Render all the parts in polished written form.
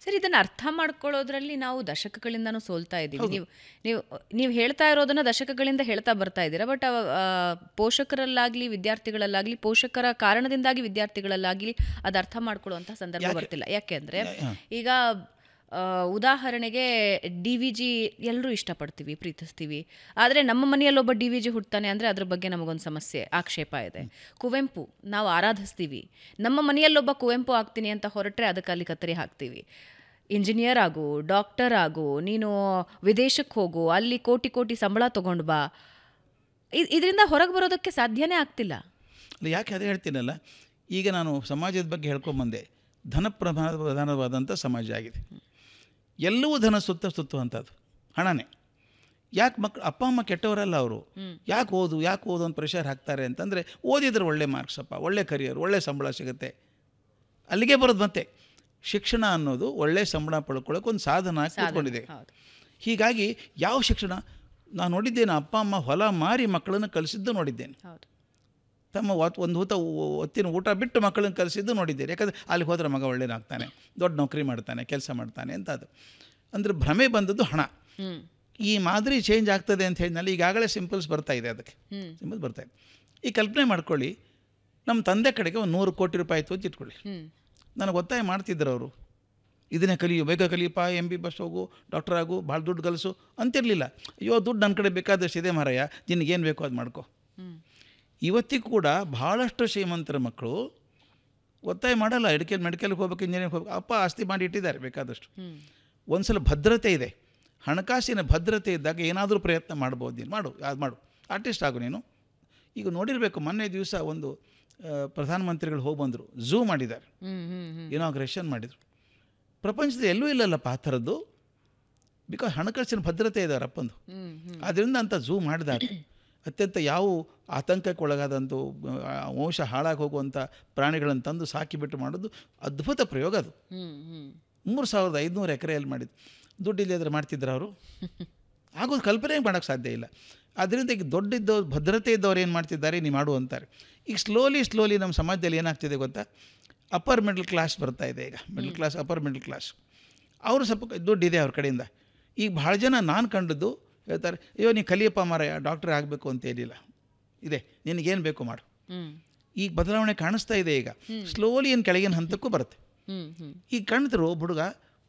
Sir, ಇದನ್ನು ಅರ್ಥ ಮಾಡ್ಕೊಳ್ಳೋದ್ರಲ್ಲಿ ನಾವು ದಶಕಗಳಿಂದನೂ ಸೋಲ್ತಾ ಇದ್ದೀವಿ. ನೀವು ಹೇಳ್ತಾ ಇರೋದನ್ನ ದಶಕಗಳಿಂದ ಹೇಳ್ತಾ ಬರ್ತಾ ಇದ್ದೀರಾ. ಬಟ್ ಪೋಷಕರಲ್ಲಾಗಲಿ ವಿದ್ಯಾರ್ಥಿಗಳಲ್ಲಾಗಲಿ, ಪೋಷಕರ ಕಾರಣದಿಂದಾಗಿ ವಿದ್ಯಾರ್ಥಿಗಳಲ್ಲಾಗಲಿ ಅದು ಅರ್ಥ ಮಾಡ್ಕೊಳ್ಳುವಂಥ ಸಂದರ್ಭ ಬರ್ತಿಲ್ಲ. ಯಾಕೆಂದರೆ ಈಗ ಉದಾಹರಣೆಗೆ DVG ಎಲ್ಲರೂ ಇಷ್ಟಪಡ್ತೀವಿ, ಪ್ರೀತಿಸ್ತೀವಿ. ಆದರೆ ನಮ್ಮ ಮನೆಯಲ್ಲೊಬ್ಬ DVG ಹುಡ್ತಾನೆ ಅಂದರೆ ಅದ್ರ ಬಗ್ಗೆ ನಮಗೊಂದು ಸಮಸ್ಯೆ, ಆಕ್ಷೇಪ ಇದೆ. ಕುವೆಂಪು ನಾವು ಆರಾಧಿಸ್ತೀವಿ, ನಮ್ಮ ಮನೆಯಲ್ಲೊಬ್ಬ ಕುವೆಂಪು ಆಗ್ತೀನಿ ಅಂತ ಹೊರಟ್ರೆ ಅದಕ್ಕೆ ಅಲ್ಲಿ ಕತ್ತರಿ ಹಾಕ್ತೀವಿ. ಇಂಜಿನಿಯರ್ ಆಗು, ಡಾಕ್ಟರ್ ಆಗು, ನೀನು ವಿದೇಶಕ್ಕೆ ಹೋಗು, ಅಲ್ಲಿ ಕೋಟಿ ಕೋಟಿ ಸಂಬಳ ತೊಗೊಂಡು ಬಾ, ಇದರಿಂದ ಹೊರಗೆ ಬರೋದಕ್ಕೆ ಸಾಧ್ಯನೇ ಆಗ್ತಿಲ್ಲ. ಯಾಕೆ ಅದೇ ಹೇಳ್ತೀನಲ್ಲ, ಈಗ ನಾನು ಸಮಾಜದ ಬಗ್ಗೆ ಹೇಳ್ಕೊಂಬಂದೆ. ಧನ ಪ್ರಧಾನವಾದಂಥ ಸಮಾಜ ಆಗಿದೆ. ಎಲ್ಲವೂ ಧನ ಸುತ್ತುವಂಥದ್ದು ಹಣನೇ. ಯಾಕೆ ಅಪ್ಪ ಅಮ್ಮ ಕೆಟ್ಟವರಲ್ಲ ಅವರು. ಯಾಕೆ ಓದು ಅಂತ ಪ್ರೆಷರ್ ಹಾಕ್ತಾರೆ ಅಂತಂದರೆ, ಓದಿದ್ರೆ ಒಳ್ಳೆ ಮಾರ್ಕ್ಸಪ್ಪ, ಒಳ್ಳೆ ಕರಿಯರ್, ಒಳ್ಳೆ ಸಂಬಳ ಸಿಗುತ್ತೆ, ಅಲ್ಲಿಗೆ ಬರೋದು. ಮತ್ತೆ ಶಿಕ್ಷಣ ಅನ್ನೋದು ಒಳ್ಳೆ ಸಂಬಳ ಪಡ್ಕೊಳ್ಳೋಕೆ ಒಂದು ಸಾಧನ ಕೂತ್ಕೊಂಡಿದೆ. ಹೀಗಾಗಿ ಯಾವ ಶಿಕ್ಷಣ ನಾನು ನೋಡಿದ್ದೇನೆ, ಅಪ್ಪ ಅಮ್ಮ ಹೊಲ ಮಾರಿ ಮಕ್ಕಳನ್ನು ಕಲಿಸಿದ್ದು ನೋಡಿದ್ದೇನೆ. ತಮ್ಮ ಒಂದು ಹೊತ್ತಿನ ಊಟ ಬಿಟ್ಟು ಮಕ್ಕಳನ್ನು ಕಲಿಸಿದ್ದು ನೋಡಿದ್ದೇನೆ. ಯಾಕಂದರೆ ಅಲ್ಲಿ ಹೋದ್ರೆ ಮಗ ಒಳ್ಳೇದಾಗ್ತಾನೆ, ದೊಡ್ಡ ನೌಕರಿ ಮಾಡ್ತಾನೆ, ಕೆಲಸ ಮಾಡ್ತಾನೆ ಅಂತ. ಅದು ಅಂದರೆ ಭ್ರಮೆ ಬಂದದ್ದು ಹಣ. ಈ ಮಾದರಿ ಚೇಂಜ್ ಆಗ್ತದೆ ಅಂತ ಹೇಳಿದ್ನಲ್ಲಿ ಈಗಾಗಲೇ ಸಿಂಪಲ್ಸ್ ಬರ್ತಾ ಇದೆ. ಅದಕ್ಕೆ ಸಿಂಪಲ್ಸ್ ಬರ್ತಾ ಇದೆ. ಈ ಕಲ್ಪನೆ ಮಾಡ್ಕೊಳ್ಳಿ, ನಮ್ಮ ತಂದೆ ಕಡೆಗೆ ಒಂದು 100 ಕೋಟಿ ರೂಪಾಯಿ ಆಯಿತು ಅಂತ ಇಟ್ಕೊಳ್ಳಿ. ನನಗೆ ಒತ್ತಾಯ ಮಾಡ್ತಿದ್ರು ಅವರು, ಇದನ್ನೇ ಕಲಿಯು, ಬೇಗ ಕಲಿಯಪ್ಪ, MBBS ಹೋಗು, ಡಾಕ್ಟರ್ ಆಗು, ಭಾಳ ದುಡ್ಡು ಕಲಿಸು ಅಂತಿರಲಿಲ್ಲ. ಅಯ್ಯೋ ದುಡ್ಡು ನನ್ನ ಕಡೆ ಬೇಕಾದಷ್ಟು ಇದೆ ಮಾರಾಯ, ನಿನಗೇನು ಬೇಕೋ ಅದು ಮಾಡ್ಕೊ. ಇವತ್ತಿಗೂ ಕೂಡ ಭಾಳಷ್ಟು ಶ್ರೀಮಂತರ ಮಕ್ಕಳು ಒತ್ತಾಯ ಮಾಡಲ್ಲ. ಮೆಡಿಕಲ್ಗೆ ಹೋಗ್ಬೇಕು, ಇಂಜಿನಿಯರಿಂಗ್ ಹೋಗ್ಬೇಕು, ಅಪ್ಪ ಆಸ್ತಿ ಮಾಡಿ ಇಟ್ಟಿದ್ದಾರೆ ಬೇಕಾದಷ್ಟು. ಒಂದು ಸಲ ಭದ್ರತೆ ಇದೆ, ಹಣಕಾಸಿನ ಭದ್ರತೆ ಇದ್ದಾಗ ಏನಾದರೂ ಪ್ರಯತ್ನ ಮಾಡ್ಬೋದು. ನೀನು ಮಾಡು, ಆರ್ಟಿಸ್ಟ್ ಆಗು ನೀನು. ಈಗ ನೋಡಿರಬೇಕು, ಮೊನ್ನೆ ದಿವಸ ಒಂದು ಪ್ರಧಾನಮಂತ್ರಿಗಳು ಹೋಗಿ ಬಂದರು, ಝೂ ಮಾಡಿದ್ದಾರೆ, ಇನಾಗ್ರೇಷನ್ ಮಾಡಿದರು. ಪ್ರಪಂಚದಲ್ಲಿ ಎಲ್ಲೂ ಇಲ್ಲಲ್ಲಪ್ಪ ಆ ಥರದ್ದು. ಬಿಕಾಸ್ ಹಣಕಾಸಿನ ಭದ್ರತೆ ಇದೆ ಅವರಪ್ಪಂದು. ಆದ್ದರಿಂದ ಅಂತ ಝೂ ಮಾಡಿದ್ದಾರೆ. ಅತ್ಯಂತ ಯಾವ ಆತಂಕಕ್ಕೆ ಒಳಗಾದಂಥ ವಂಶ ಹಾಳಾಗಿ ಹೋಗುವಂಥ ಪ್ರಾಣಿಗಳನ್ನು ತಂದು ಸಾಕಿಬಿಟ್ಟು ಮಾಡೋದು ಅದ್ಭುತ ಪ್ರಯೋಗ. ಅದು 3500 ಎಕರೆಯಲ್ಲಿ ಮಾಡಿದ್ದು. ದುಡ್ಡಿಲ್ಲಿ ಆದರೆ ಮಾಡ್ತಿದ್ರು ಅವರು. ಆಗೋದು ಕಲ್ಪನೆ ಮಾಡೋಕ್ಕೆ ಸಾಧ್ಯ ಇಲ್ಲ. ಅದರಿಂದ ಈಗ ದೊಡ್ಡಿದ್ದವ್ರು, ಭದ್ರತೆ ಇದ್ದವ್ರು ಏನು ಮಾಡ್ತಿದ್ದಾರೆ, ನೀವು ಮಾಡು ಅಂತಾರೆ. ಈಗ ಸ್ಲೋಲಿ ನಮ್ಮ ಸಮಾಜದಲ್ಲಿ ಏನಾಗ್ತಿದೆ ಗೊತ್ತಾ, ಅಪ್ಪರ್ ಮಿಡಲ್ ಕ್ಲಾಸ್ ಬರ್ತಾ ಇದೆ. ಈಗ middle class, upper middle class, ಅವರು ಸ್ವಲ್ಪ ದುಡ್ಡಿದೆ ಅವ್ರ ಕಡೆಯಿಂದ. ಈಗ ಭಾಳ ಜನ ನಾನು ಕಂಡದ್ದು ಹೇಳ್ತಾರೆ, ಅಯ್ಯೋ ನೀ ಕಲಿಯಪ್ಪ ಮಾರಾಯ, ಡಾಕ್ಟರ್ ಆಗಬೇಕು ಅಂತ ಏನಿಲ್ಲ, ಇದೆ ನಿನಗೇನು ಬೇಕು ಮಾಡು. ಈಗ ಬದಲಾವಣೆ ಕಾಣಿಸ್ತಾ ಇದೆ. ಈಗ ಸ್ಲೋಲಿ ಏನು ಕೆಳಗಿನ ಹಂತಕ್ಕೂ ಬರುತ್ತೆ. ಈಗ ಕಾಣ್ತಿರೋ ಹುಡುಗ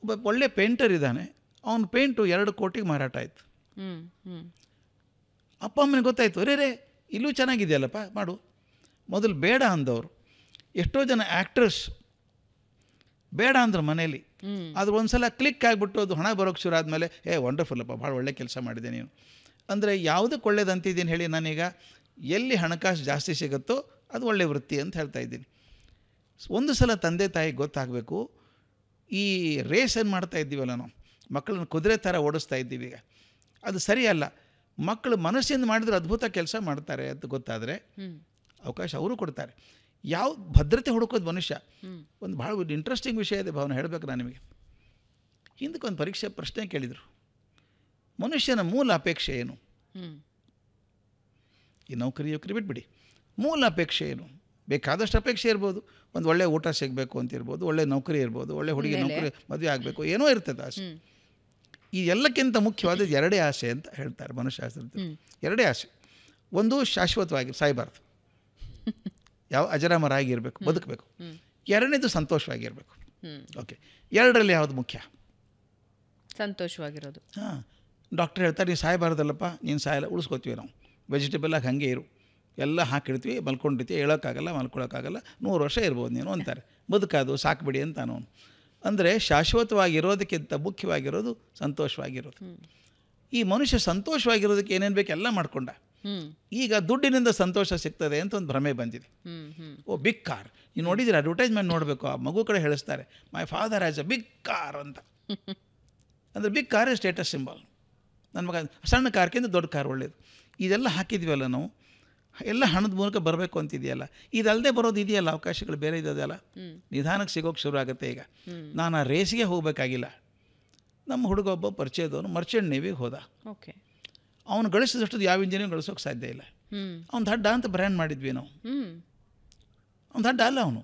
ಒಬ್ಬ ಒಳ್ಳೆ ಪೇಂಟರ್ ಇದ್ದಾನೆ, ಅವನ ಪೇಂಟು 2 ಕೋಟಿಗೆ ಮಾರಾಟ ಆಯಿತು. ಅಪ್ಪ ಅಮ್ಮನಿಗೆ ಗೊತ್ತಾಯಿತು, ರೇ ಇಲ್ಲೂ ಚೆನ್ನಾಗಿದೆಯಲ್ಲಪ್ಪ ಮಾಡು. ಮೊದಲು ಬೇಡ ಅಂದವರು ಎಷ್ಟೋ ಜನ ಆ್ಯಕ್ಟ್ರಸ್ ಬೇಡ ಅಂದ್ರೆ ಮನೇಲಿ, ಅದು ಒಂದು ಸಲ ಕ್ಲಿಕ್ ಆಗಿಬಿಟ್ಟು ಅದು ಹಣ ಬರೋಕ್ಕೆ ಶುರು ಆದಮೇಲೆ ವಂಡರ್ಫುಲ್ ಅಪ್ಪ, ಭಾಳ ಒಳ್ಳೆ ಕೆಲಸ ಮಾಡಿದೆ ನೀನು. ಅಂದರೆ ಯಾವುದಕ್ಕೆ ಒಳ್ಳೇದಂತಿದ್ದೀನಿ ಹೇಳಿ, ನಾನೀಗ ಎಲ್ಲಿ ಹಣಕಾಸು ಜಾಸ್ತಿ ಸಿಗುತ್ತೋ ಅದು ಒಳ್ಳೆ ವೃತ್ತಿ ಅಂತ ಹೇಳ್ತಾ ಇದ್ದೀನಿ. ಒಂದು ಸಲ ತಂದೆ ತಾಯಿಗೆ ಗೊತ್ತಾಗಬೇಕು, ಈ ರೇಸ್ ಏನು ಮಾಡ್ತಾ ಇದ್ದೀವಲ್ಲ ನಾವು, ಮಕ್ಕಳನ್ನ ಕುದುರೆ ಥರ ಓಡಿಸ್ತಾ ಇದ್ದೀವಿ, ಈಗ ಅದು ಸರಿಯಲ್ಲ. ಮಕ್ಕಳು ಮನಸ್ಸಿಂದ ಮಾಡಿದ್ರೆ ಅದ್ಭುತ ಕೆಲಸ ಮಾಡ್ತಾರೆ ಅಂತ ಗೊತ್ತಾದರೆ ಅವಕಾಶ ಅವರು ಕೊಡ್ತಾರೆ. ಯಾವ ಭದ್ರತೆ ಹುಡುಕೋದು ಮನುಷ್ಯ. ಒಂದು ಭಾಳ ಇಂಟ್ರೆಸ್ಟಿಂಗ್ ವಿಷಯ ಇದೆ ಭಾವನೆ, ಹೇಳಬೇಕು ನಾನು ನಿಮಗೆ. ಹಿಂದಕ್ಕೆ ಒಂದು ಪರೀಕ್ಷೆ ಪ್ರಶ್ನೆ ಕೇಳಿದರು, ಮನುಷ್ಯನ ಮೂಲ ಅಪೇಕ್ಷೆ ಏನು? ಈ ನೌಕರಿ ಬಿಟ್ಬಿಡಿ, ಮೂಲ ಅಪೇಕ್ಷೆ ಏನು? ಬೇಕಾದಷ್ಟು ಅಪೇಕ್ಷೆ ಇರ್ಬೋದು. ಒಂದು ಒಳ್ಳೆ ಊಟ ಸಿಗಬೇಕು ಅಂತ ಇರ್ಬೋದು, ಒಳ್ಳೆ ನೌಕರಿ ಇರ್ಬೋದು, ಒಳ್ಳೆ ಹುಡುಗಿ ನೌಕರಿ ಮದುವೆ ಆಗಬೇಕು, ಏನೋ ಇರ್ತದೆ ಆಸೆ. ಈ ಎಲ್ಲಕ್ಕಿಂತ ಮುಖ್ಯವಾದದ್ದು 2 ಆಸೆ ಅಂತ ಹೇಳ್ತಾರೆ ಮನುಷ್ಯಶಾಸ್ತ್ರದಲ್ಲಿ. 2 ಆಸೆ. ಒಂದು ಶಾಶ್ವತವಾಗಿ ಸಾಯಬಾರ್ದು, ಯಾವ ಅಜರಾಮರಾಗಿರಬೇಕು, ಬದುಕಬೇಕು. 2ನೇದು ಸಂತೋಷವಾಗಿರಬೇಕು. ಓಕೆ, 2ರಲ್ಲಿ ಯಾವುದು ಮುಖ್ಯ? ಸಂತೋಷವಾಗಿರೋದು. ಡಾಕ್ಟರ್ ಹೇಳ್ತಾರೆ, ನೀನು ಸಾಯಬಾರ್ದಲ್ಲಪ್ಪ, ನೀನು ಸಾಯಲ್ಲ, ಉಳಿಸ್ಕೋತೀವಿ ನಾವು, ವೆಜಿಟೇಬಲಾಗಿ ಹಾಗೆ ಇರು, ಎಲ್ಲ ಹಾಕಿಡ್ತೀವಿ, ಮಲ್ಕೊಂಡಿರ್ತೀವಿ, ಹೇಳೋಕ್ಕಾಗಲ್ಲ, ಮಲ್ಕೊಳ್ಳೋಕ್ಕಾಗಲ್ಲ, 100 ವರ್ಷ ಇರ್ಬೋದು ನೀನು ಅಂತಾರೆ. ಬದುಕಾದು ಸಾಕುಬಿಡಿ ಅಂತ ಅವನು. ಅಂದರೆ ಶಾಶ್ವತವಾಗಿರೋದಕ್ಕಿಂತ ಮುಖ್ಯವಾಗಿರೋದು ಸಂತೋಷವಾಗಿರೋದು. ಈ ಮನುಷ್ಯ ಸಂತೋಷವಾಗಿರೋದಕ್ಕೆ ಏನೇನು ಬೇಕು ಎಲ್ಲ ಮಾಡ್ಕೊಂಡ. ಈಗ ದುಡ್ಡಿನಿಂದ ಸಂತೋಷ ಸಿಗ್ತದೆ ಅಂತ ಒಂದು ಭ್ರಮೆ ಬಂದಿದೆ. ಬಿಗ್ ಕಾರ್, ನೀವು ನೋಡಿದ್ರೆ ಅಡ್ವರ್ಟೈಸ್ಮೆಂಟ್ ನೋಡಬೇಕು, ಆ ಮಗು ಕಡೆ ಹೇಳಿಸ್ತಾರೆ, my father has a big car ಅಂತ. ಅಂದರೆ ಬಿಗ್ ಕಾರ್ ಸ್ಟೇಟಸ್ ಸಿಂಬಲ್. ನನ್ನ ಮಗ ಸಣ್ಣ ಕಾರ್ಕಿಂತ ದೊಡ್ಡ ಕಾರ್ ಒಳ್ಳೇದು. ಇದೆಲ್ಲ ಹಾಕಿದ್ವಲ್ಲ ನಾವು, ಎಲ್ಲ ಹಣದ ಮೂಲಕ ಬರಬೇಕು ಅಂತಿದೆಯಲ್ಲ. ಇದಲ್ಲದೆ ಬರೋದು ಇದೆಯಲ್ಲ, ಅವಕಾಶಗಳು ಬೇರೆ ಇದೆಯಲ್ಲ, ನಿಧಾನಕ್ಕೆ ಸಿಗೋಕ್ಕೆ ಶುರು ಆಗುತ್ತೆ. ಈಗ ನಾನು ಆ ರೇಸಿಗೆ ಹೋಗಬೇಕಾಗಿಲ್ಲ. ನಮ್ಮ ಹುಡುಗ ಒಬ್ಬ ಪರಿಚಯದವನು ಮರ್ಚೆಂಟ್ ನೇವಿಗೆ ಹೋದ. ಓಕೆ, ಅವನು ಗಳಿಸಿದಷ್ಟು ಯಾವ ಇಂಜಿನಿಯರ್ ಗಳಿಸೋಕೆ ಸಾಧ್ಯ ಇಲ್ಲ. ಅವ್ನು ದಡ್ಡ ಅಂತ ಬ್ರ್ಯಾಂಡ್ ಮಾಡಿದ್ವಿ ನಾವು. ಅವ್ನು ದಡ್ಡ ಅಲ್ಲ ಅವನು.